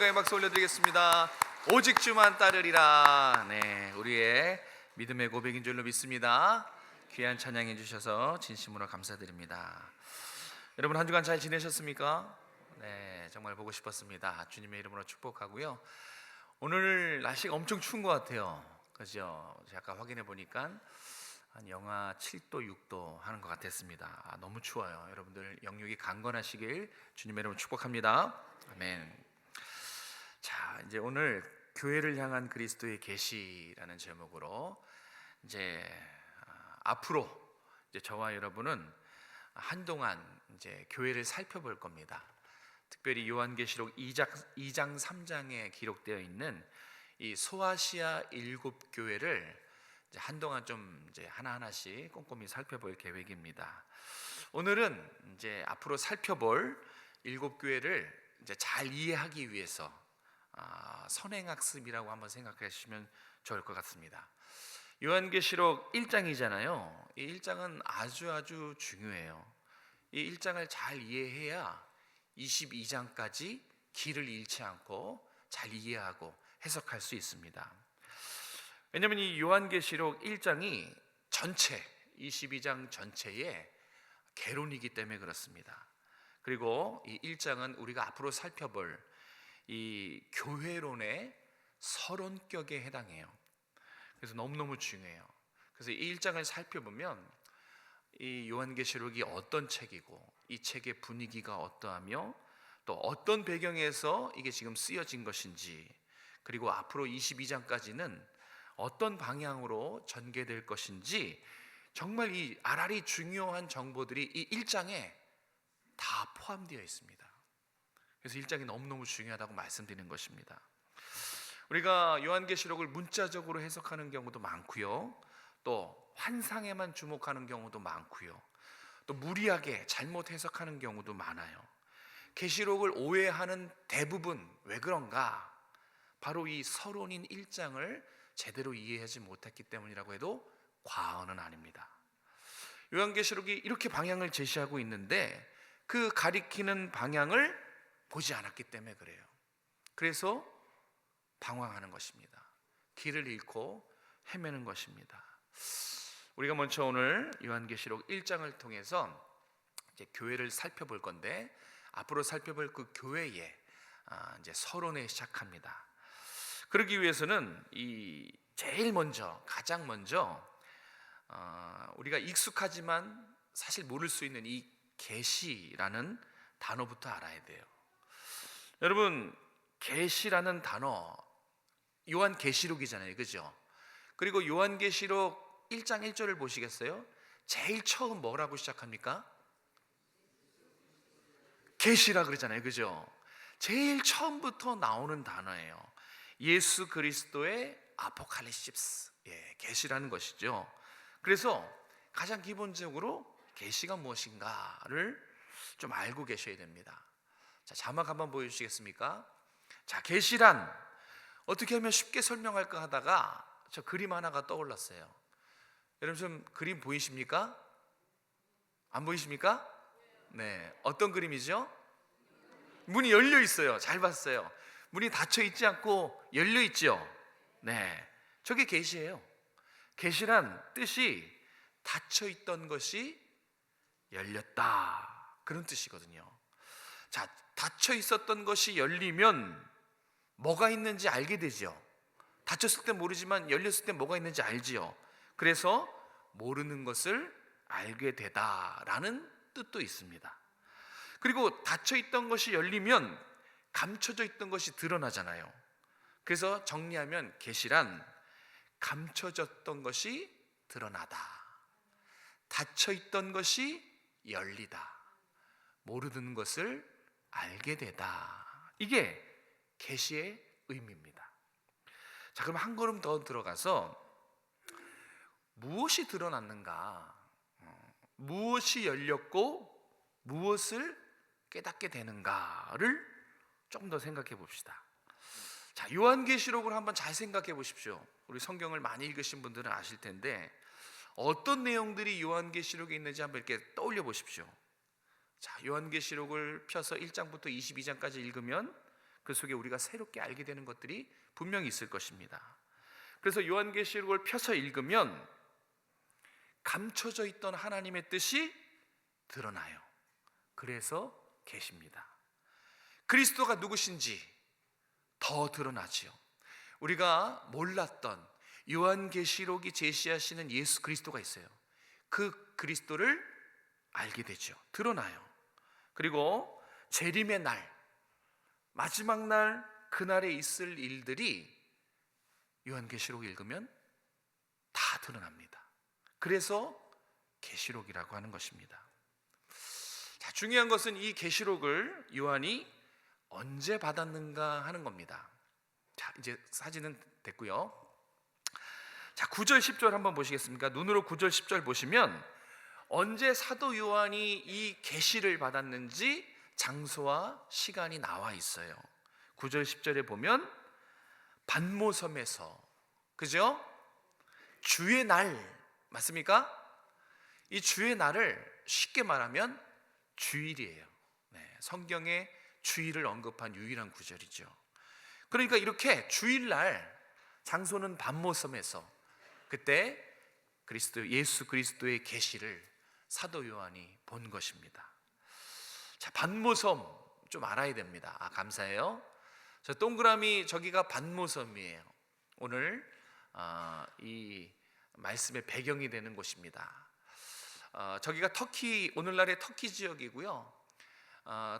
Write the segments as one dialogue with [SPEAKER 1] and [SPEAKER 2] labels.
[SPEAKER 1] 영광의 박수 올려드리겠습니다. 오직 주만 따르리라. 네, 우리의 믿음의 고백인 줄로 믿습니다. 귀한 찬양해 주셔서 진심으로 감사드립니다. 여러분 한 주간 잘 지내셨습니까? 네, 정말 보고 싶었습니다. 주님의 이름으로 축복하고요. 오늘 날씨가 엄청 추운 것 같아요. 그죠? 제가 아까 확인해 보니까 한 영하 7도, 6도 하는 것 같았습니다. 너무 추워요. 여러분들 영육이 강건하시길 주님의 이름으로 축복합니다. 아멘. 자, 이제 오늘 교회를 향한 그리스도의 계시라는 제목으로 이제 앞으로 이제 저와 여러분은 한동안 이제 교회를 살펴볼 겁니다. 특별히 요한계시록 2장 3장에 기록되어 있는 이 소아시아 7교회를 이제 한동안 좀 이제 하나하나씩 꼼꼼히 살펴볼 계획입니다. 오늘은 이제 앞으로 살펴볼 7교회를 이제 잘 이해하기 위해서 선행학습이라고 한번 생각하시면 좋을 것 같습니다. 요한계시록 1장이잖아요. 이 1장은 아주 중요해요. 이 1장을 잘 이해해야 22장까지 길을 잃지 않고 잘 이해하고 해석할 수 있습니다. 왜냐하면 이 요한계시록 1장이 전체 22장 전체의 개론이기 때문에 그렇습니다. 그리고 이 1장은 우리가 앞으로 살펴볼 이 교회론의 서론격에 해당해요. 그래서 너무너무 중요해요. 그래서 이 1장을 살펴보면 이 요한계시록이 어떤 책이고 이 책의 분위기가 어떠하며 또 어떤 배경에서 이게 지금 쓰여진 것인지, 그리고 앞으로 22장까지는 어떤 방향으로 전개될 것인지, 정말 이 알알이 중요한 정보들이 이 1장에 다 포함되어 있습니다. 그래서 1장이 너무너무 중요하다고 말씀드리는 것입니다. 우리가 요한계시록을 문자적으로 해석하는 경우도 많고요, 또 환상에만 주목하는 경우도 많고요, 또 무리하게 잘못 해석하는 경우도 많아요. 계시록을 오해하는 대부분 왜 그런가? 바로 이 서론인 1장을 제대로 이해하지 못했기 때문이라고 해도 과언은 아닙니다. 요한계시록이 이렇게 방향을 제시하고 있는데 그 가리키는 방향을 보지 않았기 때문에 그래요. 그래서 방황하는 것입니다. 길을 잃고 헤매는 것입니다. 우리가 먼저 오늘 요한계시록 1장을 통해서 이제 교회를 살펴볼 건데, 앞으로 살펴볼 그 교회의 이제 서론에 시작합니다. 그러기 위해서는 이 가장 먼저 우리가 익숙하지만 사실 모를 수 있는 이 계시라는 단어부터 알아야 돼요. 여러분, 계시라는 단어, 요한계시록이잖아요, 그죠? 그리고 요한계시록 1장 1절을 보시겠어요? 제일 처음 뭐라고 시작합니까? 계시라 그러잖아요, 그죠? 제일 처음부터 나오는 단어예요. 예수 그리스도의 아포칼립시스, 계시라는 것이죠. 그래서 가장 기본적으로 계시가 무엇인가를 좀 알고 계셔야 됩니다. 자, 자막 한번 보여주시겠습니까? 자, 계시란 어떻게 하면 쉽게 설명할까 하다가 저 그림 하나가 떠올랐어요. 여러분 좀 그림 보이십니까? 안 보이십니까? 네, 어떤 그림이죠? 문이 열려 있어요. 잘 봤어요. 문이 닫혀 있지 않고 열려 있죠. 네, 저게 계시예요. 계시란 뜻이 닫혀 있던 것이 열렸다, 그런 뜻이거든요. 자, 닫혀 있었던 것이 열리면 뭐가 있는지 알게 되죠. 닫혔을 때 모르지만 열렸을 때 뭐가 있는지 알지요. 그래서 모르는 것을 알게 되다라는 뜻도 있습니다. 그리고 닫혀 있던 것이 열리면 감춰져 있던 것이 드러나잖아요. 그래서 정리하면 계시란 감춰졌던 것이 드러나다, 닫혀 있던 것이 열리다, 모르는 것을 알게 되다. 이게 계시의 의미입니다. 자, 그럼 한 걸음 더 들어가서 무엇이 드러났는가, 무엇이 열렸고 무엇을 깨닫게 되는가를 좀 더 생각해 봅시다. 자, 요한계시록을 한번 잘 생각해 보십시오. 우리 성경을 많이 읽으신 분들은 아실 텐데 어떤 내용들이 요한계시록에 있는지 한번 이렇게 떠올려 보십시오. 자, 요한계시록을 펴서 1장부터 22장까지 읽으면 그 속에 우리가 새롭게 알게 되는 것들이 분명히 있을 것입니다. 그래서 요한계시록을 펴서 읽으면 감춰져 있던 하나님의 뜻이 드러나요. 그래서 계십니다. 그리스도가 누구신지 더 드러나지요. 우리가 몰랐던 요한계시록이 제시하시는 예수 그리스도가 있어요. 그 그리스도를 알게 되죠. 드러나요. 그리고 재림의 날, 마지막 날, 그날에 있을 일들이 요한계시록 읽으면 다 드러납니다. 그래서 계시록이라고 하는 것입니다. 자, 중요한 것은 이 계시록을 요한이 언제 받았는가 하는 겁니다. 자, 이제 사진은 됐고요. 자, 9절 10절 한번 보시겠습니까? 눈으로 9절 10절 보시면 언제 사도 요한이 이 계시를 받았는지 장소와 시간이 나와 있어요. 9절 10절에 보면 반모섬에서, 그죠? 주의 날, 맞습니까? 이 주의 날을 쉽게 말하면 주일이에요. 네, 성경에 주일을 언급한 유일한 구절이죠. 그러니까 이렇게 주일날, 장소는 반모섬에서, 그때 예수 그리스도의 계시를 사도 요한이 본 것입니다. 자, 반모섬 좀 알아야 됩니다. 감사해요. 저 동그라미 저기가 반모섬이에요. 오늘 이 말씀의 배경이 되는 곳입니다. 저기가 터키, 오늘날의 터키 지역이고요.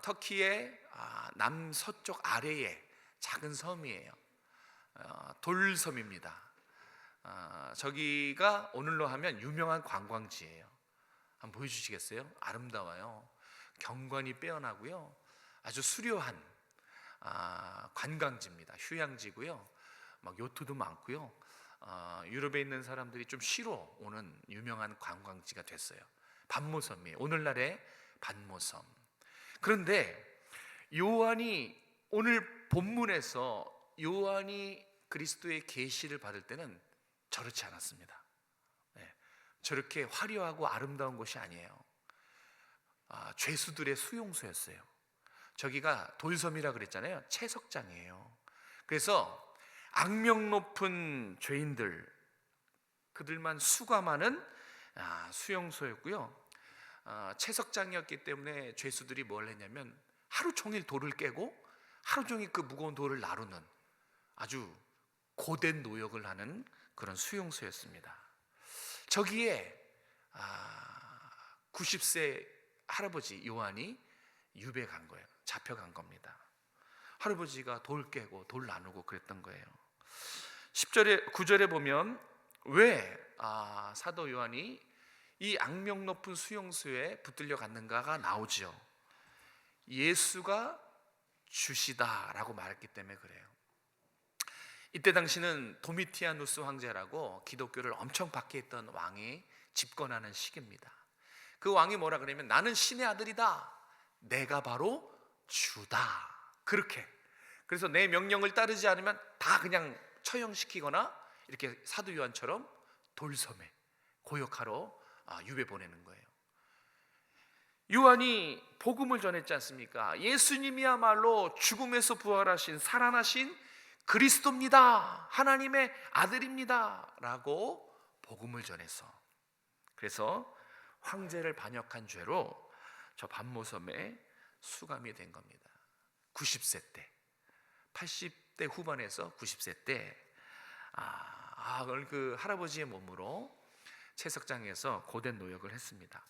[SPEAKER 1] 터키의 남서쪽 아래에 작은 섬이에요. 돌섬입니다. 저기가 오늘로 하면 유명한 관광지예요. 한번 보여주시겠어요? 아름다워요. 경관이 빼어나고요. 아주 수려한 관광지입니다. 휴양지고요. 막 요트도 많고요. 유럽에 있는 사람들이 좀 쉬러 오는 유명한 관광지가 됐어요. 반모섬이에요. 오늘날의 반모섬. 그런데 요한이 오늘 본문에서 요한이 그리스도의 계시를 받을 때는 저렇지 않았습니다. 네, 저렇게 화려하고 아름다운 곳이 아니에요. 죄수들의 수용소였어요. 저기가 돌섬이라 그랬잖아요. 채석장이에요. 그래서 악명 높은 죄인들, 그들만 수감하는 수용소였고요. 채석장이었기 때문에 죄수들이 뭘 했냐면 하루 종일 돌을 깨고 하루 종일 그 무거운 돌을 나르는 아주 고된 노역을 하는 그런 수용소였습니다. 저기에 90세 할아버지 요한이 유배 간 거예요. 잡혀간 겁니다. 할아버지가 돌 깨고 돌 나누고 그랬던 거예요. 10절에 9절에 보면 왜 사도 요한이 이 악명 높은 수용소에 붙들려 갔는가가 나오죠. 예수가 주시다라고 말했기 때문에 그래요. 이때 당시는 도미티아누스 황제라고 기독교를 엄청 박해했던 왕이 집권하는 시기입니다. 그 왕이 뭐라 그러냐면 나는 신의 아들이다. 내가 바로 주다. 그렇게. 그래서 내 명령을 따르지 않으면 다 그냥 처형시키거나 이렇게 사도 요한처럼 돌섬에 고역하러 유배 보내는 거예요. 요한이 복음을 전했지 않습니까? 예수님이야말로 죽음에서 부활하신 살아나신 그리스도입니다. 하나님의 아들입니다. 라고 복음을 전해서, 그래서 황제를 반역한 죄로 저 반모섬에 수감이 된 겁니다. 90세 때, 80대 후반에서 90세 때 그 할아버지의 몸으로 채석장에서 고된 노역을 했습니다.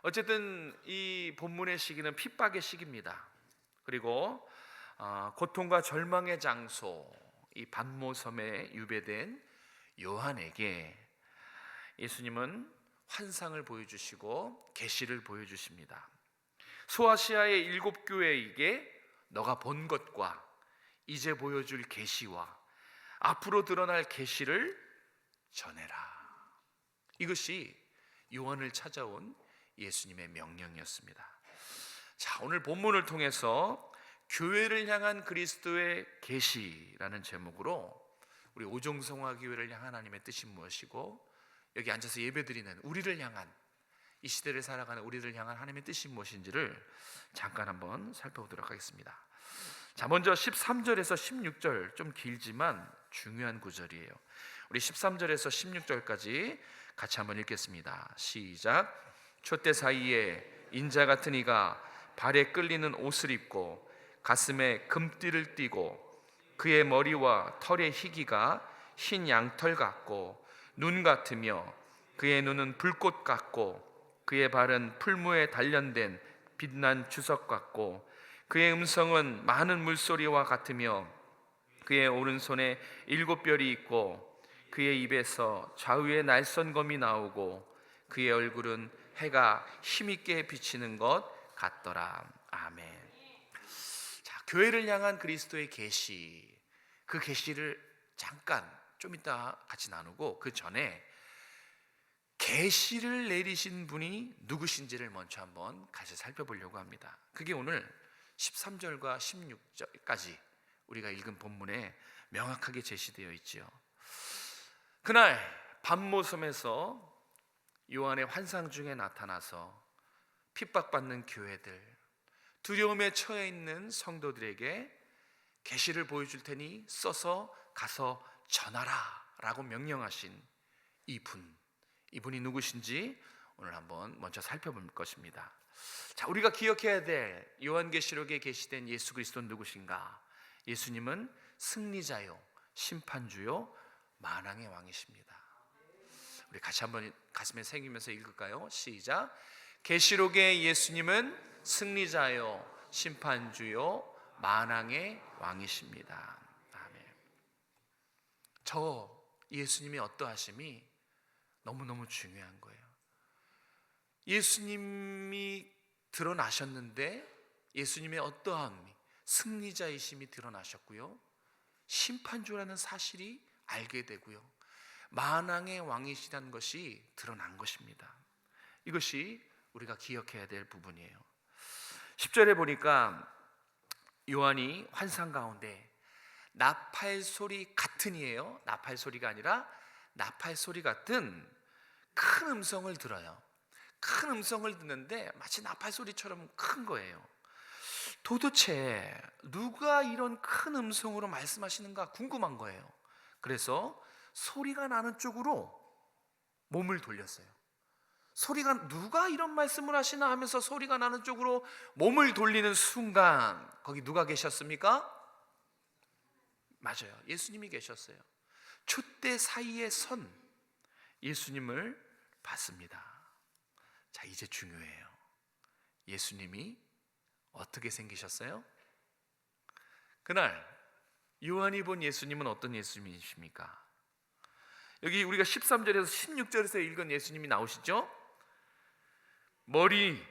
[SPEAKER 1] 어쨌든 이 본문의 시기는 핍박의 시기입니다. 그리고 고통과 절망의 장소, 이 반모섬에 유배된 요한에게 예수님은 환상을 보여주시고 계시를 보여주십니다. 소아시아의 7교회에게 너가 본 것과 이제 보여줄 계시와 앞으로 드러날 계시를 전해라. 이것이 요한을 찾아온 예수님의 명령이었습니다. 자, 오늘 본문을 통해서 교회를 향한 그리스도의 계시라는 제목으로 우리 오종성화교회를 향한 하나님의 뜻이 무엇이고 여기 앉아서 예배드리는 우리를 향한, 이 시대를 살아가는 우리를 향한 하나님의 뜻이 무엇인지를 잠깐 한번 살펴보도록 하겠습니다. 자, 먼저 13절에서 16절, 좀 길지만 중요한 구절이에요. 우리 13절에서 16절까지 같이 한번 읽겠습니다. 시작. 촛대 사이에 인자 같은 이가 발에 끌리는 옷을 입고 가슴에 금띠를 띠고 그의 머리와 털의 희기가 흰 양털 같고 눈 같으며 그의 눈은 불꽃 같고 그의 발은 풀무에 단련된 빛난 주석 같고 그의 음성은 많은 물소리와 같으며 그의 오른손에 7별이 있고 그의 입에서 좌우에 날선검이 나오고 그의 얼굴은 해가 힘있게 비치는 것 같더라. 아멘. 자, 교회를 향한 그리스도의 계시, 그 계시를 잠깐 좀 이따 같이 나누고, 그 전에 계시를 내리신 분이 누구신지를 먼저 한번 같이 살펴보려고 합니다. 그게 오늘 13절과 16절까지 우리가 읽은 본문에 명확하게 제시되어 있지요. 그날 밤모섬에서 요한의 환상 중에 나타나서 핍박받는 교회들, 두려움에 처해 있는 성도들에게 계시를 보여줄 테니 써서 가서 전하라 라고 명령하신 이분이 누구신지 오늘 한번 먼저 살펴볼 것입니다. 자, 우리가 기억해야 될 요한계시록에 게시된 예수 그리스도는 누구신가? 예수님은 승리자요, 심판주요, 만왕의 왕이십니다. 우리 같이 한번 가슴에 새기면서 읽을까요? 시작. 계시록의 예수님은 승리자요, 심판주요, 만왕의 왕이십니다. 아멘. 저 예수님의 어떠하심이 너무너무 중요한 거예요. 예수님이 드러나셨는데 예수님의 어떠함이, 승리자이심이 드러나셨고요, 심판주라는 사실이 알게 되고요, 만왕의 왕이시라는 것이 드러난 것입니다. 이것이 우리가 기억해야 될 부분이에요. 10절에 보니까 요한이 환상 가운데 나팔 소리 같은이에요. 나팔 소리가 아니라 나팔 소리 같은 큰 음성을 들어요. 큰 음성을 듣는데 마치 나팔 소리처럼 큰 거예요. 도대체 누가 이런 큰 음성으로 말씀하시는가 궁금한 거예요. 그래서 소리가 나는 쪽으로 몸을 돌렸어요. 소리가, 누가 이런 말씀을 하시나 하면서 소리가 나는 쪽으로 몸을 돌리는 순간 거기 누가 계셨습니까? 맞아요, 예수님이 계셨어요. 촛대 사이에 선 예수님을 봤습니다. 자, 이제 중요해요. 예수님이 어떻게 생기셨어요? 그날 요한이 본 예수님은 어떤 예수님이십니까? 여기 우리가 13절에서 16절에서 읽은 예수님이 나오시죠? 머리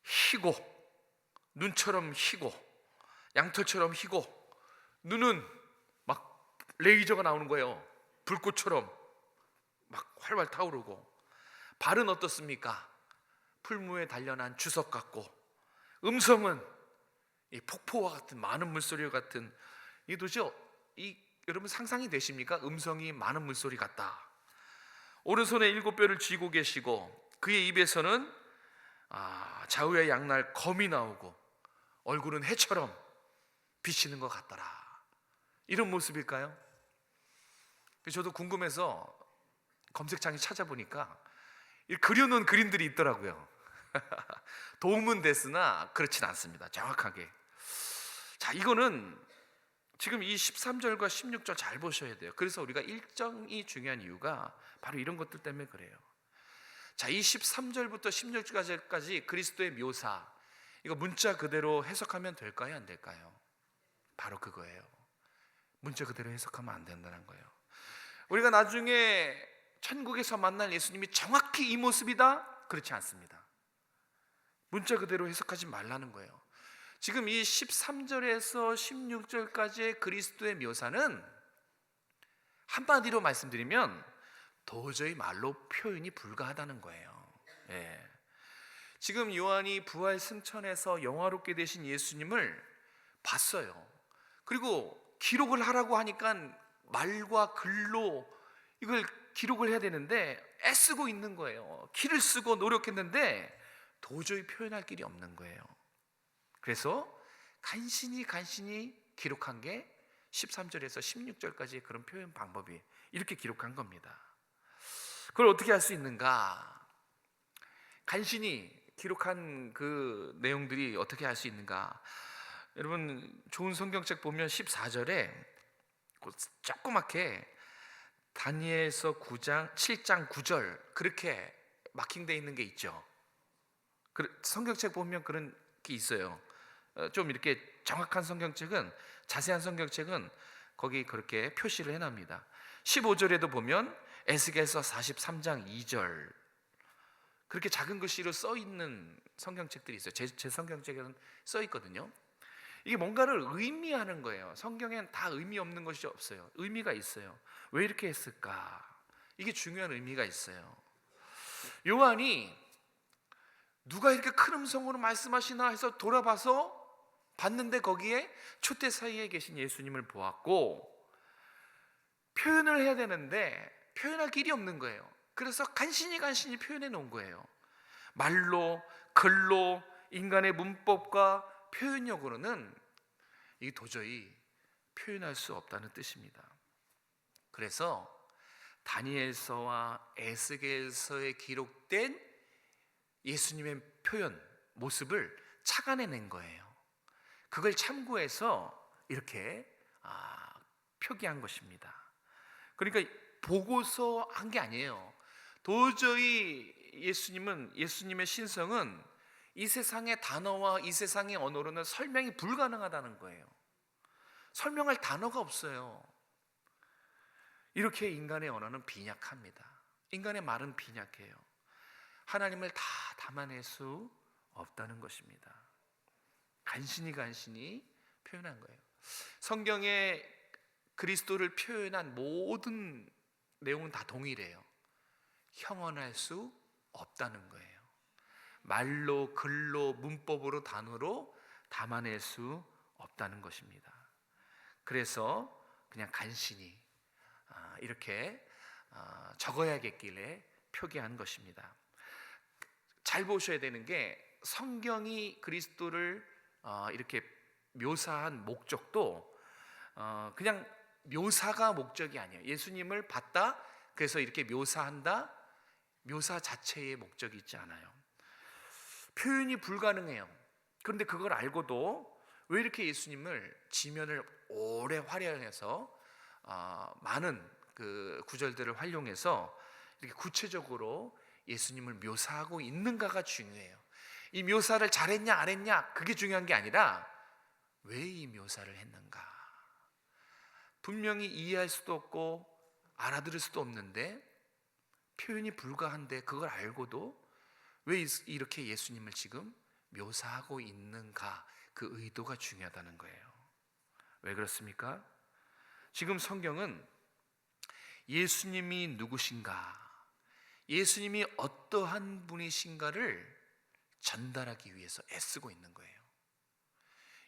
[SPEAKER 1] 희고, 눈처럼 희고, 양털처럼 희고, 눈은 막 레이저가 나오는 거예요. 불꽃처럼 막 활활 타오르고, 발은 어떻습니까? 풀무에 단련한 주석 같고, 음성은 이 폭포와 같은, 많은 물소리와 같은, 이 도대체 여러분 상상이 되십니까? 음성이 많은 물소리 같다. 오른손에 7뼈를 쥐고 계시고 그의 입에서는 좌우에 양날 검이 나오고 얼굴은 해처럼 비치는 것 같더라. 이런 모습일까요? 저도 궁금해서 검색창에 찾아보니까 그려놓은 그림들이 있더라고요. 도움은 됐으나 그렇진 않습니다, 정확하게. 자, 이거는 지금 이 13절과 16절 잘 보셔야 돼요. 그래서 우리가 일정이 중요한 이유가 바로 이런 것들 때문에 그래요. 자, 이 13절부터 16절까지 그리스도의 묘사, 이거 문자 그대로 해석하면 될까요, 안 될까요? 바로 그거예요. 문자 그대로 해석하면 안 된다는 거예요. 우리가 나중에 천국에서 만날 예수님이 정확히 이 모습이다? 그렇지 않습니다. 문자 그대로 해석하지 말라는 거예요. 지금 이 13절에서 16절까지의 그리스도의 묘사는 한마디로 말씀드리면 도저히 말로 표현이 불가하다는 거예요. 예. 지금 요한이 부활 승천해서 영화롭게 되신 예수님을 봤어요. 그리고 기록을 하라고 하니까 말과 글로 이걸 기록을 해야 되는데 애쓰고 있는 거예요. 키를 쓰고 노력했는데 도저히 표현할 길이 없는 거예요. 그래서 간신히 기록한 게 13절에서 16절까지의 그런 표현 방법이 이렇게 기록한 겁니다. 그걸 어떻게 할 수 있는가? 간신히 기록한 그 내용들이 어떻게 할 수 있는가? 여러분, 좋은 성경책 보면 14절에 조그맣게 다니엘서 7장 9절 그렇게 마킹되어 있는 게 있죠. 성경책 보면 그런 게 있어요. 좀 이렇게 정확한 성경책은, 자세한 성경책은 거기 그렇게 표시를 해놨습니다. 15절에도 보면 에스겔서 43장 2절 그렇게 작은 글씨로 써 있는 성경책들이 있어요. 제 성경책에는 써 있거든요. 이게 뭔가를 의미하는 거예요. 성경엔 다 의미 없는 것이 없어요. 의미가 있어요. 왜 이렇게 했을까? 이게 중요한 의미가 있어요. 요한이 누가 이렇게 큰 음성으로 말씀하시나 해서 돌아봐서 봤는데 거기에 촛대 사이에 계신 예수님을 보았고, 표현을 해야 되는데 표현할 길이 없는 거예요. 그래서 간신히 표현해 놓은 거예요. 말로, 글로, 인간의 문법과 표현력으로는 이 도저히 표현할 수 없다는 뜻입니다. 그래서 다니엘서와 에스겔서에 기록된 예수님의 표현, 모습을 착안해낸 거예요. 그걸 참고해서 이렇게 표기한 것입니다. 그러니까 보고서 한 게 아니에요. 도저히 예수님의 신성은 이 세상의 단어와 이 세상의 언어로는 설명이 불가능하다는 거예요. 설명할 단어가 없어요. 이렇게 인간의 언어는 빈약합니다. 인간의 말은 빈약해요. 하나님을 다 담아낼 수 없다는 것입니다. 간신히 표현한 거예요. 성경에 그리스도를 표현한 모든 내용은 다 동일해요. 형언할 수 없다는 거예요. 말로, 글로, 문법으로, 단어로 담아낼 수 없다는 것입니다. 그래서 그냥 간신히 이렇게 적어야겠길래 표기한 것입니다. 잘 보셔야 되는 게, 성경이 그리스도를 이렇게 묘사한 목적도 그냥 묘사가 목적이 아니에요. 예수님을 봤다, 그래서 이렇게 묘사한다, 묘사 자체의 목적이 있지 않아요. 표현이 불가능해요. 그런데 그걸 알고도 왜 이렇게 예수님을 지면을 오래 활용해서 많은 그 구절들을 활용해서 이렇게 구체적으로 예수님을 묘사하고 있는가가 중요해요. 이 묘사를 잘했냐 안 했냐 그게 중요한 게 아니라 왜 이 묘사를 했는가. 분명히 이해할 수도 없고 알아들을 수도 없는데, 표현이 불가한데 그걸 알고도 왜 이렇게 예수님을 지금 묘사하고 있는가, 그 의도가 중요하다는 거예요. 왜 그렇습니까? 지금 성경은 예수님이 누구신가, 예수님이 어떠한 분이신가를 전달하기 위해서 애쓰고 있는 거예요.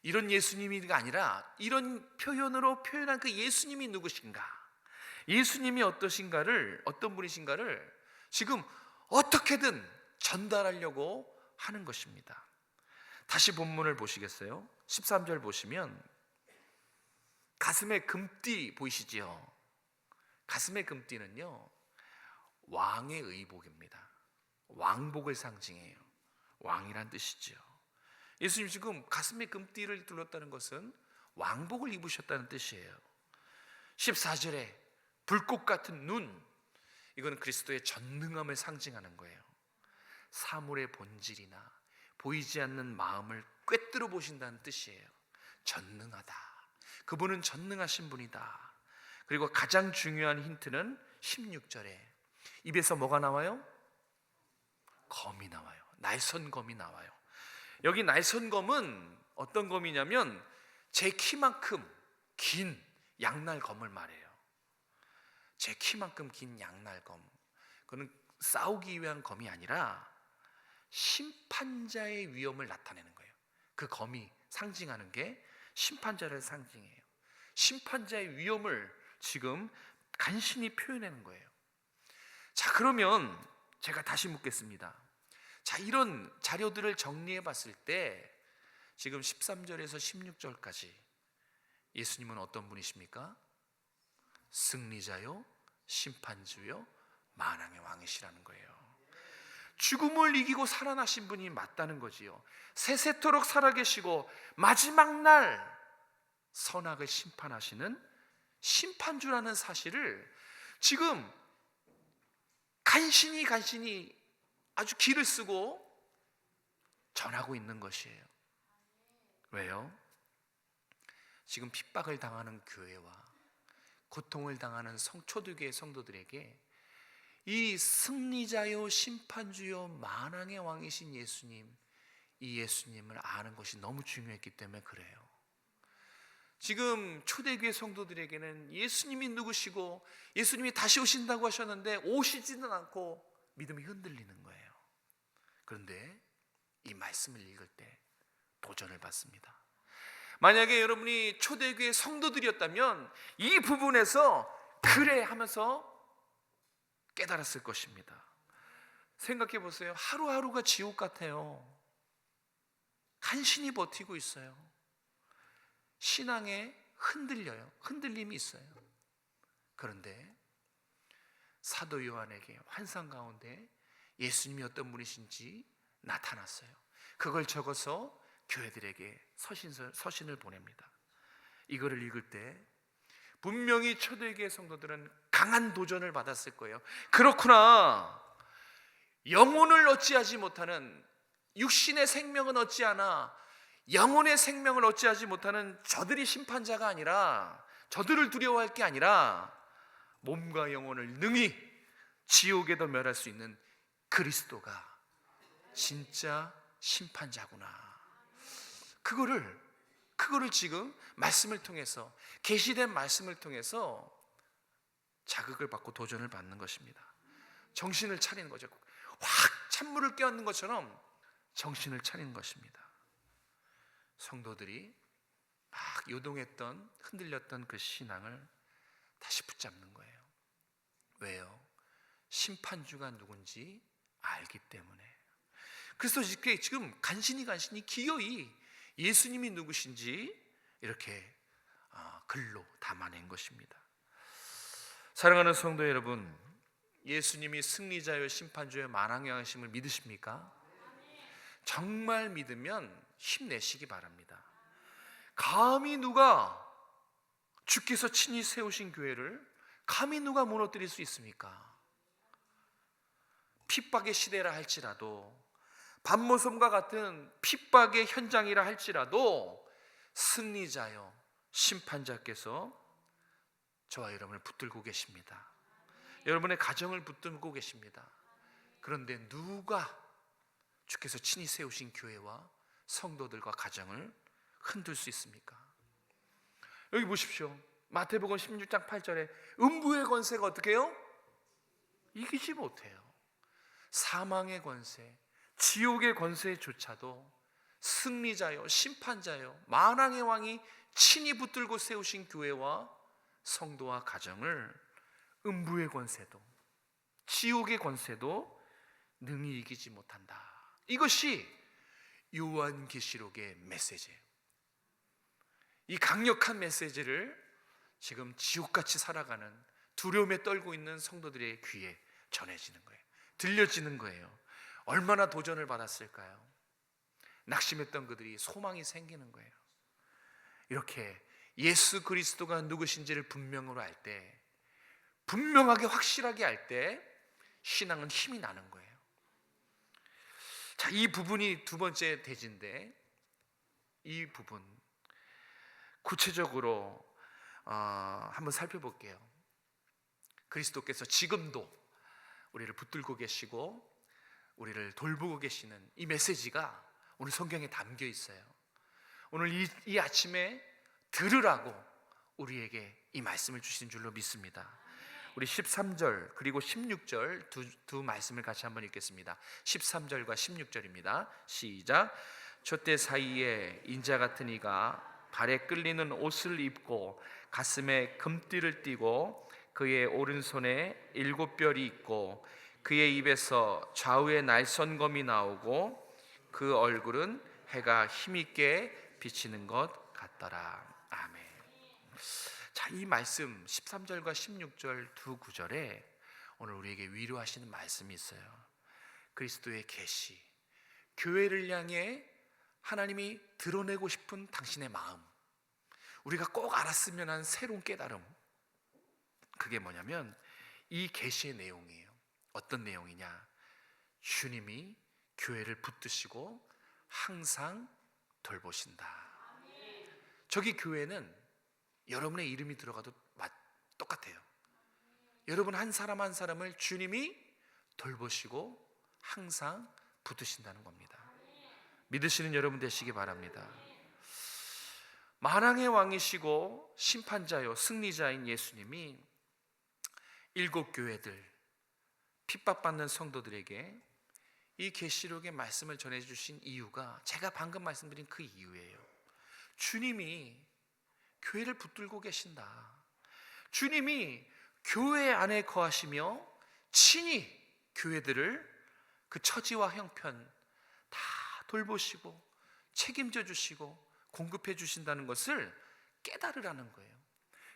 [SPEAKER 1] 이런 예수님이가 아니라 이런 표현으로 표현한 그 예수님이 누구신가, 예수님이 어떠신가를, 어떤 분이신가를 지금 어떻게든 전달하려고 하는 것입니다. 다시 본문을 보시겠어요? 13절 보시면 가슴에 금띠 보이시지요? 가슴에 금띠는요, 왕의 의복입니다. 왕복을 상징해요. 왕이란 뜻이죠. 예수님 지금 가슴에 금띠를 둘렀다는 것은 왕복을 입으셨다는 뜻이에요. 14절에 불꽃 같은 눈, 이건 그리스도의 전능함을 상징하는 거예요. 사물의 본질이나 보이지 않는 마음을 꿰뚫어 보신다는 뜻이에요. 전능하다. 그분은 전능하신 분이다. 그리고 가장 중요한 힌트는 16절에 입에서 뭐가 나와요? 검이 나와요. 날선검이 나와요. 여기 날선검은 어떤 검이냐면 제 키만큼 긴 양날검을 말해요. 제 키만큼 긴 양날검. 그건 싸우기 위한 검이 아니라 심판자의 위엄을 나타내는 거예요. 그 검이 상징하는 게 심판자를 상징해요. 심판자의 위엄을 지금 간신히 표현하는 거예요. 자, 그러면 제가 다시 묻겠습니다. 자, 이런 자료들을 정리해 봤을 때 지금 13절에서 16절까지 예수님은 어떤 분이십니까? 승리자요, 심판주요, 만왕의 왕이시라는 거예요. 죽음을 이기고 살아나신 분이 맞다는 거지요. 세세토록 살아계시고 마지막 날 선악을 심판하시는 심판주라는 사실을 지금 간신히 아주 기를 쓰고 전하고 있는 것이에요. 왜요? 지금 핍박을 당하는 교회와 고통을 당하는 초대교회 성도들에게 이 승리자요 심판주요 만왕의 왕이신 예수님, 이 예수님을 아는 것이 너무 중요했기 때문에 그래요. 지금 초대교회 성도들에게는 예수님이 누구시고 예수님이 다시 오신다고 하셨는데 오시지는 않고 믿음이 흔들리는 거예요. 그런데 이 말씀을 읽을 때 도전을 받습니다. 만약에 여러분이 초대교회 성도들이었다면 이 부분에서 그래 하면서 깨달았을 것입니다. 생각해 보세요. 하루하루가 지옥 같아요. 간신히 버티고 있어요. 신앙에 흔들림이 있어요. 그런데 사도 요한에게 환상 가운데 예수님이 어떤 분이신지 나타났어요. 그걸 적어서 교회들에게 서신을 보냅니다. 이거를 읽을 때 분명히 초대교회 성도들은 강한 도전을 받았을 거예요. 그렇구나, 영혼을 어찌하지 못하는, 육신의 생명은 어찌하나 영혼의 생명을 어찌하지 못하는 저들이 심판자가 아니라, 저들을 두려워할 게 아니라 몸과 영혼을 능히 지옥에도 멸할 수 있는 그리스도가 진짜 심판자구나. 그거를 지금 말씀을 통해서, 계시된 말씀을 통해서 자극을 받고 도전을 받는 것입니다. 정신을 차리는 거죠. 확 찬물을 끼얹는 것처럼 정신을 차리는 것입니다. 성도들이 막 요동했던, 흔들렸던 그 신앙을 다시 붙잡는 거예요. 왜요? 심판주가 누군지 알기 때문에. 그래서 지금 간신히 기어이 예수님이 누구신지 이렇게 글로 담아낸 것입니다. 사랑하는 성도 여러분, 예수님이 승리자요 심판주요 만왕의 왕이심을 믿으십니까? 정말 믿으면 힘내시기 바랍니다. 감히 누가, 주께서 친히 세우신 교회를 감히 누가 무너뜨릴 수 있습니까? 핍박의 시대라 할지라도, 반모섬과 같은 핍박의 현장이라 할지라도 승리자요 심판자께서 저와 여러분을 붙들고 계십니다. 여러분의 가정을 붙들고 계십니다. 그런데 누가 주께서 친히 세우신 교회와 성도들과 가정을 흔들 수 있습니까? 여기 보십시오. 마태복음 16장 8절에 음부의 권세가 어떻게 해요? 이기지 못해요. 사망의 권세, 지옥의 권세조차도 승리자요 심판자요 만왕의 왕이 친히 붙들고 세우신 교회와 성도와 가정을 음부의 권세도 지옥의 권세도 능히 이기지 못한다. 이것이 요한계시록의 메시지예요. 이 강력한 메시지를 지금 지옥같이 살아가는, 두려움에 떨고 있는 성도들의 귀에 전해지는 거예요. 들려지는 거예요. 얼마나 도전을 받았을까요? 낙심했던 그들이 소망이 생기는 거예요. 이렇게 예수 그리스도가 누구신지를 분명으로 알 때, 분명하게 확실하게 알 때 신앙은 힘이 나는 거예요. 자, 이 부분이 두 번째 대지인데, 이 부분 구체적으로 한번 살펴볼게요. 그리스도께서 지금도 우리를 붙들고 계시고 우리를 돌보고 계시는 이 메시지가 오늘 성경에 담겨 있어요. 오늘 이 아침에 들으라고 우리에게 이 말씀을 주신 줄로 믿습니다. 우리 13절 그리고 16절 두 말씀을 같이 한번 읽겠습니다. 13절과 16절입니다. 시작. 촛대 사이에 인자 같은 이가 발에 끌리는 옷을 입고 가슴에 금띠를 띠고 그의 오른손에 7별이 있고 그의 입에서 좌우에 날선검이 나오고 그 얼굴은 해가 힘있게 비치는 것 같더라. 아멘. 자, 이 말씀 13절과 16절 두 구절에 오늘 우리에게 위로하시는 말씀이 있어요. 그리스도의 계시, 교회를 향해 하나님이 드러내고 싶은 당신의 마음, 우리가 꼭 알았으면 하는 새로운 깨달음, 그게 뭐냐면 이 계시의 내용이에요. 어떤 내용이냐? 주님이 교회를 붙드시고 항상 돌보신다. 저기 교회는 여러분의 이름이 들어가도 똑같아요. 여러분 한 사람 한 사람을 주님이 돌보시고 항상 붙드신다는 겁니다. 믿으시는 여러분 되시기 바랍니다. 만왕의 왕이시고 심판자요 승리자인 예수님이 7교회들, 핍박받는 성도들에게 이 계시록의 말씀을 전해주신 이유가 제가 방금 말씀드린 그 이유예요. 주님이 교회를 붙들고 계신다. 주님이 교회 안에 거하시며 친히 교회들을 그 처지와 형편 다 돌보시고 책임져 주시고 공급해 주신다는 것을 깨달으라는 거예요.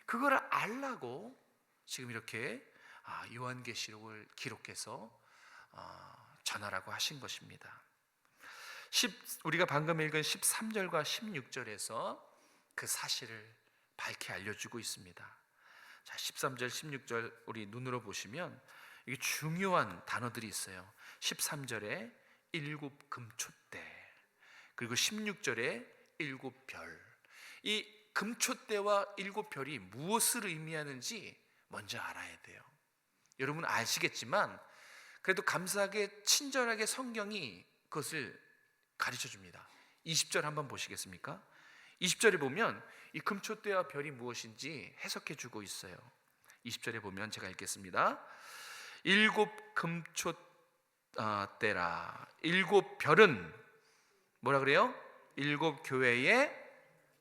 [SPEAKER 1] 그걸 알라고 지금 이렇게 요한계시록을 기록해서 전하라고 하신 것입니다. 우리가 방금 읽은 13절과 16절에서 그 사실을 밝히 알려주고 있습니다. 자, 13절, 16절 우리 눈으로 보시면 이게 중요한 단어들이 있어요. 13절에 7 금초대, 그리고 16절에 7 별. 이 금초대와 7 별이 무엇을 의미하는지 먼저 알아야 돼요. 여러분 아시겠지만 그래도 감사하게 친절하게 성경이 그것을 가르쳐 줍니다. 20절 한번 보시겠습니까? 20절에 보면 이 금초대와 별이 무엇인지 해석해 주고 있어요. 20절에 보면 제가 읽겠습니다. 7 금초대라. 7 별은 뭐라 그래요? 7 교회의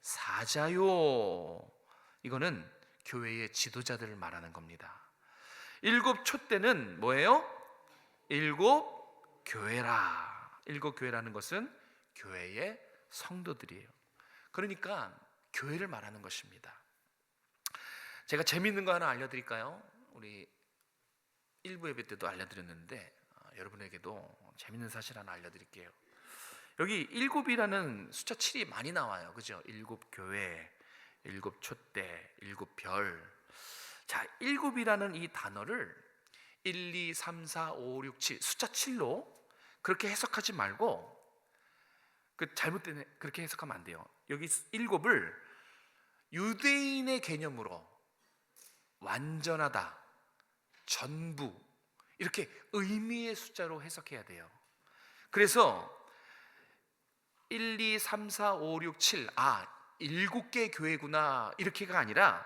[SPEAKER 1] 사자요. 이거는 교회의 지도자들을 말하는 겁니다. 7 촛대는 뭐예요? 7 교회라. 7 교회라는 것은 교회의 성도들이에요. 그러니까 교회를 말하는 것입니다. 제가 재미있는 거 하나 알려드릴까요? 우리 1부 예배 때도 알려드렸는데 여러분에게도 재미있는 사실 하나 알려드릴게요. 여기 7이라는 숫자 7이 많이 나와요. 그죠? 7 교회, 7 촛대, 7 별. 자, 7이라는 이 단어를 1, 2, 3, 4, 5, 6, 7 숫자 7로 그렇게 해석하지 말고 잘못된 그렇게 해석하면 안 돼요. 여기 7을 유대인의 개념으로 완전하다, 전부 이렇게 의미의 숫자로 해석해야 돼요. 그래서 1, 2, 3, 4, 5, 6, 7 7개 교회구나 이렇게가 아니라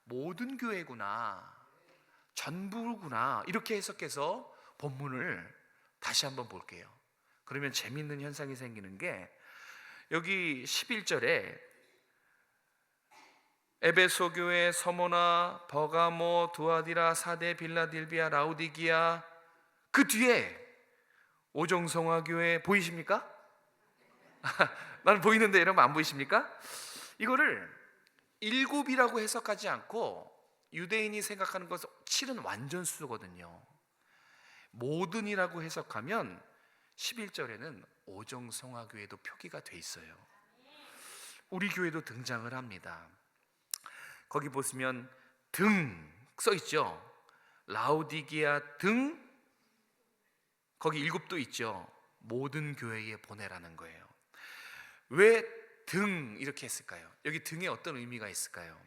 [SPEAKER 1] 모든 교회구나, 전부구나 이렇게 해석해서 본문을 다시 한번 볼게요. 그러면 재미있는 현상이 생기는 게 여기 11절에 에베소 교회, 서모나, 버가모, 두아디라, 사데, 빌라델비아, 라우디기아, 그 뒤에 오정성화 교회 보이십니까? 나는 보이는데 여러분 안 보이십니까? 이거를 7이라고 해석하지 않고 유대인이 생각하는 것은 7은 완전수거든요. 모든이라고 해석하면 11절에는 오정성화교회도 표기가 돼 있어요. 우리 교회도 등장을 합니다. 거기 보시면 등 써 있죠. 라우디기아 등, 거기 7도 있죠. 모든 교회에 보내라는 거예요. 왜 등 이렇게 했을까요? 여기 등에 어떤 의미가 있을까요?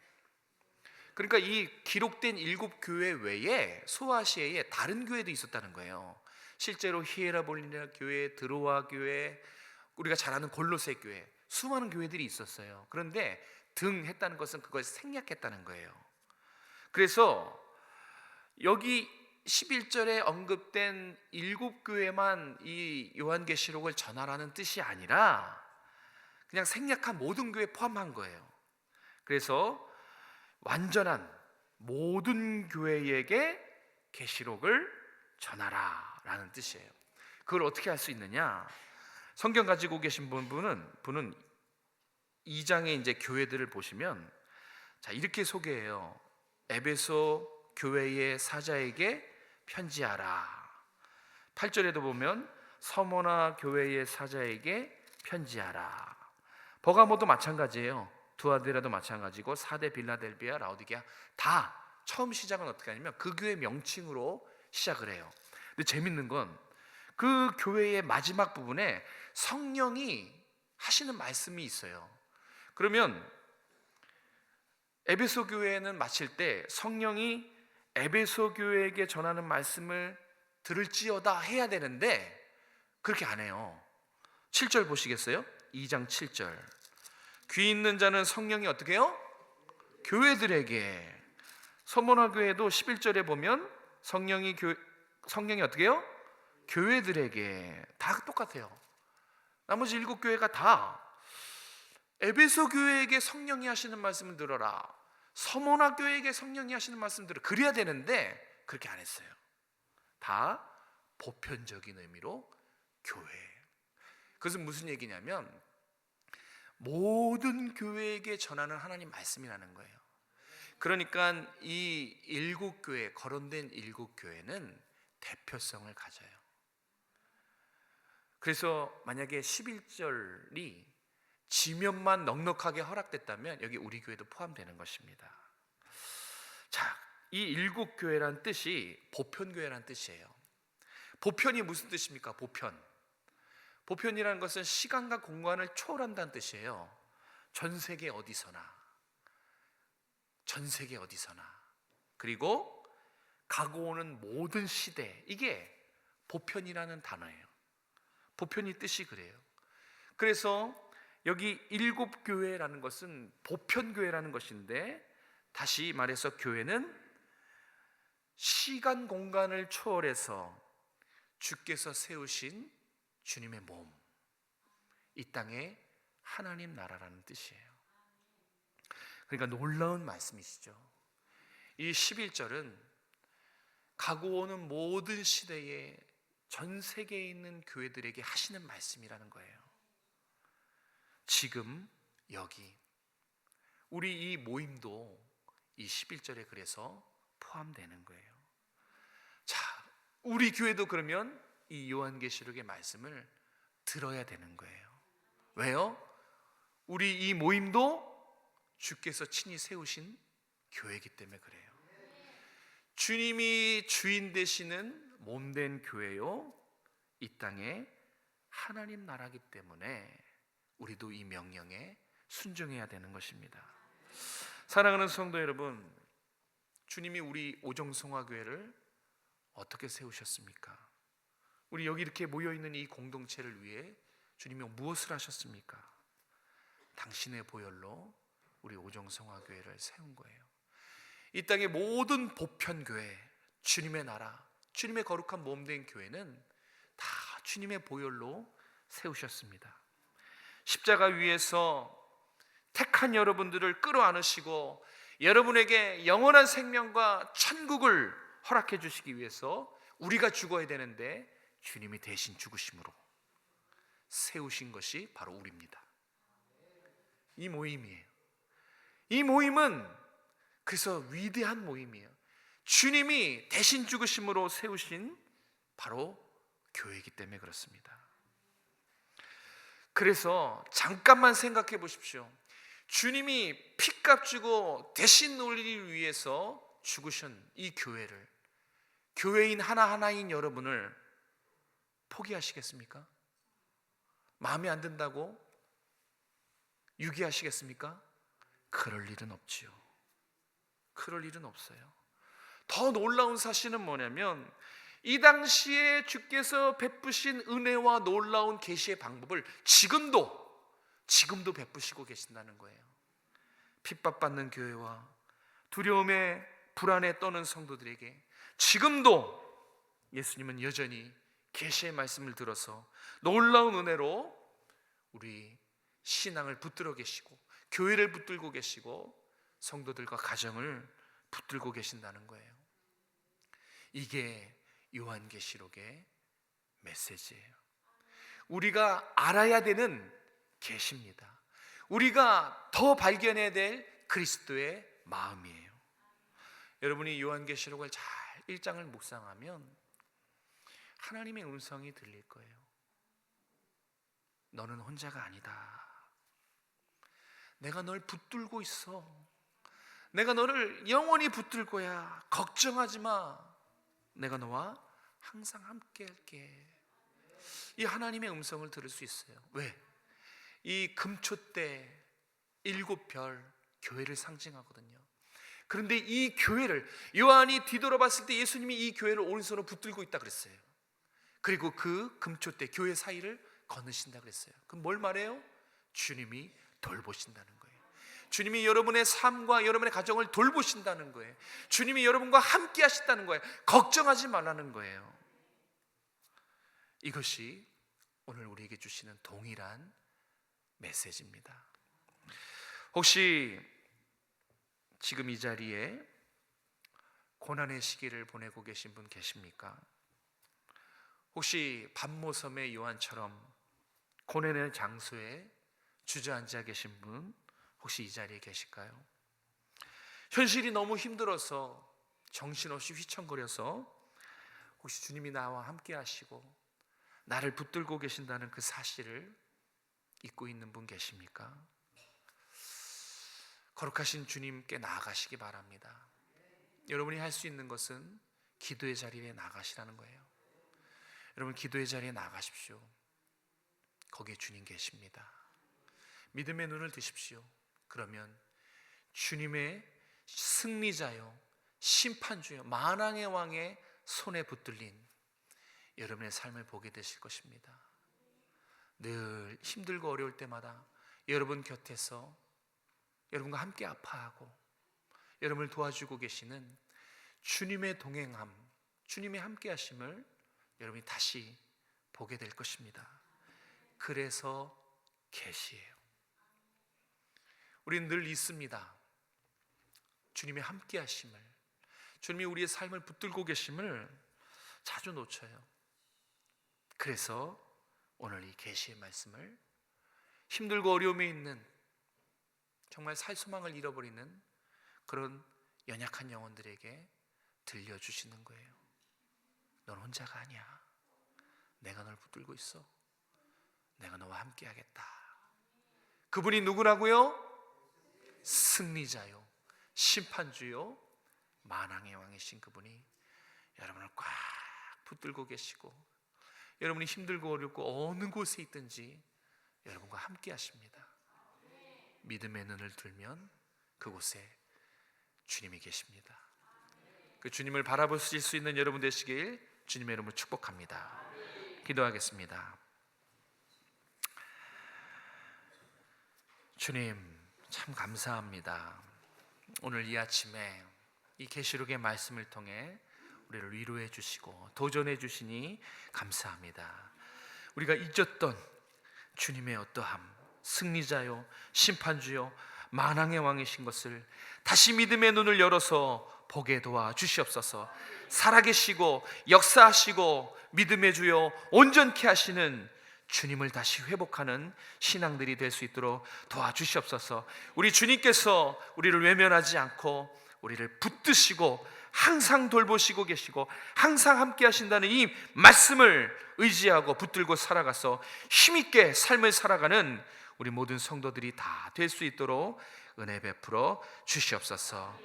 [SPEAKER 1] 그러니까 이 기록된 7 교회 외에 소아시아에 다른 교회도 있었다는 거예요. 실제로 히에라볼리나 교회, 드로아 교회, 우리가 잘 아는 골로새 교회, 수많은 교회들이 있었어요. 그런데 등 했다는 것은 그걸 생략했다는 거예요. 그래서 여기 11절에 언급된 7 교회만 이 요한계시록을 전하라는 뜻이 아니라 그냥 생략한 모든 교회 포함한 거예요. 그래서 완전한 모든 교회에게 계시록을 전하라 라는 뜻이에요. 그걸 어떻게 할 수 있느냐? 성경 가지고 계신 분은 2장의 이제 교회들을 보시면 자, 이렇게 소개해요. 에베소 교회의 사자에게 편지하라. 8절에도 보면 서모나 교회의 사자에게 편지하라. 버가모도 마찬가지예요. 두아데라도 마찬가지고 사대, 빌라델비아, 라오디게아 다 처음 시작은 어떻게 하냐면 그 교회 명칭으로 시작을 해요. 근데 재밌는 건 그 교회의 마지막 부분에 성령이 하시는 말씀이 있어요. 그러면 에베소 교회는 마칠 때 성령이 에베소 교회에게 전하는 말씀을 들을지어다 해야 되는데 그렇게 안 해요. 7절 보시겠어요? 2장 7절. 귀 있는 자는 성령이 어떻게 해요? 교회들에게. 서모나 교회도 11절에 보면 성령이 어떻게 해요? 교회들에게. 다 똑같아요. 나머지 7교회가 다 에베소 교회에게 성령이 하시는 말씀을 들어라, 서모나 교회에게 성령이 하시는 말씀을 들어라, 그래야 되는데 그렇게 안 했어요. 다 보편적인 의미로 교회. 그것은 무슨 얘기냐면 모든 교회에게 전하는 하나님 말씀이라는 거예요. 그러니까 이 7교회, 거론된 7교회는 대표성을 가져요. 그래서 만약에 11절이 지면만 넉넉하게 허락됐다면 여기 우리 교회도 포함되는 것입니다. 자, 이 7교회란 뜻이 보편교회란 뜻이에요. 보편이 무슨 뜻입니까? 보편이라는 것은 시간과 공간을 초월한다는 뜻이에요. 전 세계 어디서나, 그리고 가고 오는 모든 시대, 이게 보편이라는 단어예요. 보편이 뜻이 그래요. 그래서 여기 7교회라는 것은 보편교회라는 것인데, 다시 말해서 교회는 시간 공간을 초월해서 주께서 세우신 주님의 몸, 이 땅에 하나님 나라라는 뜻이에요. 그러니까 놀라운 말씀이시죠. 이 11절은 가고 오는 모든 시대에 전 세계에 있는 교회들에게 하시는 말씀이라는 거예요. 지금 여기 우리 이 모임도 이 11절에 그래서 포함되는 거예요. 자, 우리 교회도 그러면 이 요한계시록의 말씀을 들어야 되는 거예요. 왜요? 우리 이 모임도 주께서 친히 세우신 교회이기 때문에 그래요. 주님이 주인 되시는 몸된 교회요, 이 땅에 하나님 나라이기 때문에 우리도 이 명령에 순종해야 되는 것입니다. 사랑하는 성도 여러분, 주님이 우리 오정성화교회를 어떻게 세우셨습니까? 우리 여기 이렇게 모여있는 이 공동체를 위해 주님이 무엇을 하셨습니까? 당신의 보혈로 우리 오정성화교회를 세운 거예요. 이 땅의 모든 보편교회, 주님의 나라, 주님의 거룩한 몸된 교회는 다 주님의 보혈로 세우셨습니다. 십자가 위에서 택한 여러분들을 끌어안으시고 여러분에게 영원한 생명과 천국을 허락해 주시기 위해서 우리가 죽어야 되는데 주님이 대신 죽으심으로 세우신 것이 바로 우리입니다. 이 모임이에요. 이 모임은 그래서 위대한 모임이에요. 주님이 대신 죽으심으로 세우신 바로 교회이기 때문에 그렇습니다. 그래서 잠깐만 생각해 보십시오. 주님이 피값 주고 대신 우리를 위해서 죽으신 이 교회를, 교회인 하나하나인 여러분을 포기하시겠습니까? 마음에 안 든다고 유기하시겠습니까? 그럴 일은 없지요. 그럴 일은 없어요. 더 놀라운 사실은 뭐냐면 이 당시에 주께서 베푸신 은혜와 놀라운 계시의 방법을 지금도 베푸시고 계신다는 거예요. 핍박받는 교회와 두려움에 불안에 떠는 성도들에게 지금도 예수님은 여전히 계시의 말씀을 들어서 놀라운 은혜로 우리 신앙을 붙들어 계시고 교회를 붙들고 계시고 성도들과 가정을 붙들고 계신다는 거예요. 이게 요한계시록의 메시지예요. 우리가 알아야 되는 계시입니다. 우리가 더 발견해야 될 그리스도의 마음이에요. 여러분이 요한계시록을 잘 1장을 묵상하면 하나님의 음성이 들릴 거예요. 너는 혼자가 아니다. 내가 널 붙들고 있어. 내가 너를 영원히 붙들 거야. 걱정하지 마. 내가 너와 항상 함께 할게. 이 하나님의 음성을 들을 수 있어요. 왜? 이 금초대 7별 교회를 상징하거든요. 그런데 이 교회를 요한이 뒤돌아봤을 때 예수님이 이 교회를 오른손으로 붙들고 있다 그랬어요. 그리고 그 금초대 교회 사이를 거느신다 그랬어요. 그럼 뭘 말해요? 주님이 돌보신다는 거예요. 주님이 여러분의 삶과 여러분의 가정을 돌보신다는 거예요. 주님이 여러분과 함께 하신다는 거예요. 걱정하지 말라는 거예요. 이것이 오늘 우리에게 주시는 동일한 메시지입니다. 혹시 지금 이 자리에 고난의 시기를 보내고 계신 분 계십니까? 혹시 반모섬의 요한처럼 고난의 장소에 주저앉아 계신 분 혹시 이 자리에 계실까요? 현실이 너무 힘들어서 정신없이 휘청거려서 혹시 주님이 나와 함께 하시고 나를 붙들고 계신다는 그 사실을 잊고 있는 분 계십니까? 거룩하신 주님께 나아가시기 바랍니다. 여러분이 할 수 있는 것은 기도의 자리에 나가시라는 거예요. 여러분, 기도의 자리에 나가십시오. 거기에 주님 계십니다. 믿음의 눈을 뜨십시오. 그러면 주님의 승리자요, 심판주요, 만왕의 왕의 손에 붙들린 여러분의 삶을 보게 되실 것입니다. 늘 힘들고 어려울 때마다 여러분 곁에서 여러분과 함께 아파하고 여러분을 도와주고 계시는 주님의 동행함, 주님의 함께 하심을 여러분이 다시 보게 될 것입니다. 그래서 계시예요. 우리는 늘 있습니다. 주님의 함께 하심을, 주님이 우리의 삶을 붙들고 계심을 자주 놓쳐요. 그래서 오늘 이 계시의 말씀을 힘들고 어려움에 있는 정말 살 소망을 잃어버리는 그런 연약한 영혼들에게 들려주시는 거예요. 넌 혼자가 아니야. 내가 널 붙들고 있어. 내가 너와 함께 하겠다. 그분이 누구라고요? 승리자요, 심판주요, 만왕의 왕이신 그분이 여러분을 꽉 붙들고 계시고 여러분이 힘들고 어렵고 어느 곳에 있든지 여러분과 함께 하십니다. 믿음의 눈을 들면 그곳에 주님이 계십니다. 그 주님을 바라보실 수 있는 여러분 되시길 주님의 이름으로 축복합니다. 기도하겠습니다. 주님, 참 감사합니다. 오늘 이 아침에 이 계시록의 말씀을 통해 우리를 위로해 주시고 도전해 주시니 감사합니다. 우리가 잊었던 주님의 어떠함, 승리자요, 심판주요, 만왕의 왕이신 것을 다시 믿음의 눈을 열어서 보게 도와 주시옵소서. 살아계시고 역사하시고 믿음의 주요 온전케 하시는 주님을 다시 회복하는 신앙들이 될 수 있도록 도와주시옵소서. 우리 주님께서 우리를 외면하지 않고 우리를 붙드시고 항상 돌보시고 계시고 항상 함께 하신다는 이 말씀을 의지하고 붙들고 살아가서 힘있게 삶을 살아가는 우리 모든 성도들이 다 될 수 있도록 은혜 베풀어 주시옵소서.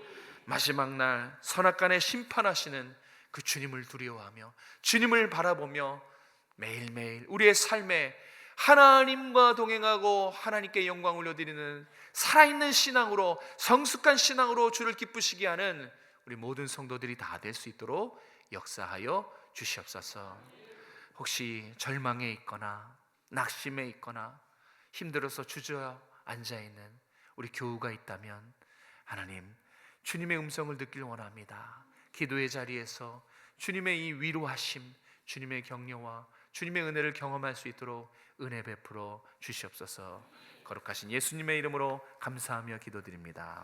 [SPEAKER 1] 마지막 날 선악간에 심판하시는 그 주님을 두려워하며 주님을 바라보며 매일매일 우리의 삶에 하나님과 동행하고 하나님께 영광 올려드리는 살아있는 신앙으로, 성숙한 신앙으로 주를 기쁘시게 하는 우리 모든 성도들이 다 될 수 있도록 역사하여 주시옵소서. 혹시 절망에 있거나 낙심에 있거나 힘들어서 주저앉아 있는 우리 교우가 있다면 하나님, 주님의 음성을 듣길 원합니다. 기도의 자리에서 주님의 이 위로하심, 주님의 격려와 주님의 은혜를 경험할 수 있도록 은혜 베풀어 주시옵소서. 거룩하신 예수님의 이름으로 감사하며 기도드립니다.